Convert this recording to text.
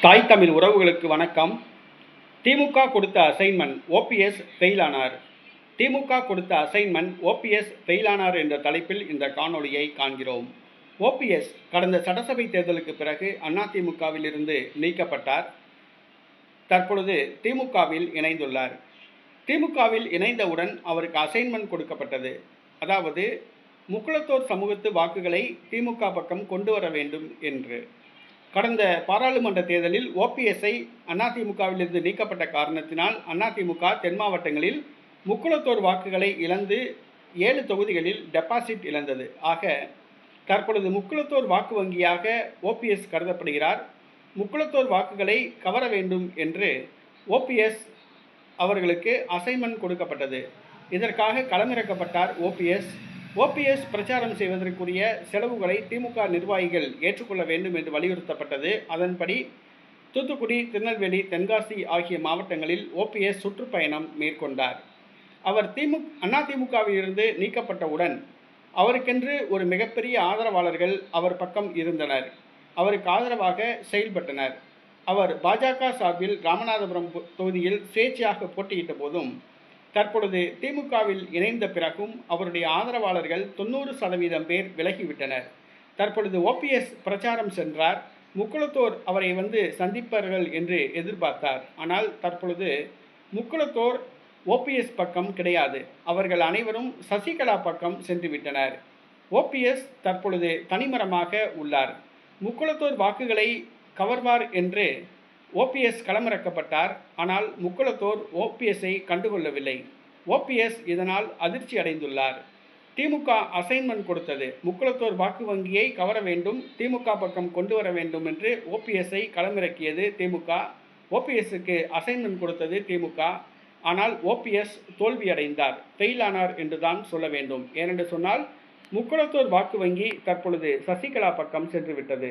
தாய் தமிழ் உறவுகளுக்கு வணக்கம். திமுக கொடுத்த அசைன்மெண்ட், ஓபிஎஸ் ஃபெயிலானார். திமுக கொடுத்த அசைன்மெண்ட், ஓபிஎஸ் ஃபெயிலானார் என்ற தலைப்பில் இந்த காணொளியை காண்கிறோம். ஓபிஎஸ் கடந்த சட்டசபை தேர்தலுக்கு பிறகு அதிமுகவில் இருந்து நீக்கப்பட்டார். தற்பொழுது திமுகவில் இணைந்துள்ளார். திமுகவில் இணைந்தவுடன் அவருக்கு அசைன்மெண்ட் கொடுக்கப்பட்டது. அதாவது முக்குளத்தோர் சமூகத்து வாக்குகளை திமுக பக்கம் கொண்டு வர வேண்டும் என்று. கடந்த பாராளுமன்ற தேர்தலில் ஓபிஎஸ்ஐ அதிமுகவிலிருந்து நீக்கப்பட்ட காரணத்தினால் அதிமுக தென் மாவட்டங்களில் முக்குளத்தோர் வாக்குகளை இழந்து 7 தொகுதிகளில் டெபாசிட் இழந்தது. ஆக தற்பொழுது முக்குளத்தோர் வாக்கு வங்கியாக ஓபிஎஸ் கருதப்படுகிறார். முக்குளத்தோர் வாக்குகளை கவர வேண்டும் என்று ஓபிஎஸ் அவர்களுக்கு அசைன்மெண்ட் கொடுக்கப்பட்டது. இதற்காக களமிறக்கப்பட்டார் ஓபிஎஸ் பிரச்சாரம் செய்வதற்குரிய செலவுகளை திமுக நிர்வாகிகள் ஏற்றுக்கொள்ள வேண்டும் என்று வலியுறுத்தப்பட்டது. அதன்படி தூத்துக்குடி, திருநெல்வேலி, தென்காசி ஆகிய மாவட்டங்களில் ஓபிஎஸ் சுற்றுப்பயணம் மேற்கொண்டார். அவர் அதிமுகவில் இருந்து நீக்கப்பட்டவுடன் அவருக்கென்று ஒரு மிகப்பெரிய ஆதரவாளர்கள் அவர் பக்கம் இருந்தனர். அவருக்கு ஆதரவாக செயல்பட்டனர். அவர் பாஜக சார்பில் ராமநாதபுரம் தொகுதியில் சுயேட்சையாக போட்டியிட்ட போதும், தற்பொழுது திமுகவில் இணைந்த பிறகும் அவருடைய ஆதரவாளர்கள் 90% பேர் விலகிவிட்டனர். தற்பொழுது ஓபிஎஸ் பிரச்சாரம் சென்றார். முக்குளத்தோர் அவரை சந்திப்பார்கள் என்று எதிர்பார்த்தார். ஆனால் தற்பொழுது முக்குளத்தோர் ஓபிஎஸ் பக்கம் கிடையாது. அவர்கள் அனைவரும் சசிகலா பக்கம் சென்று விட்டனர். ஓபிஎஸ் தற்பொழுது தனிமரமாக உள்ளார். முக்குளத்தோர் வாக்குகளை கவர்வார் என்று ஓபிஎஸ் களமிறக்கப்பட்டார். ஆனால் முக்குளத்தோர் ஓபிஎஸ்ஐ கண்டுகொள்ளவில்லை. ஓபிஎஸ் இதனால் அதிர்ச்சி அடைந்துள்ளார். திமுக அசைன்மெண்ட் கொடுத்தது. முக்குளத்தோர் வாக்கு வங்கியை கவர வேண்டும், திமுக பக்கம் கொண்டு வர வேண்டும் என்று ஓபிஎஸ்ஐ களமிறக்கியது திமுக. ஓபிஎஸ்க்கு அசைன்மெண்ட் கொடுத்தது திமுக. ஆனால் ஓபிஎஸ் தோல்வியடைந்தார், ஃபெயிலானார் என்றுதான் சொல்ல வேண்டும். ஏனென்று சொன்னால் முக்குளத்தோர் வாக்கு வங்கி தற்பொழுது சசிகலா பக்கம் சென்று விட்டது.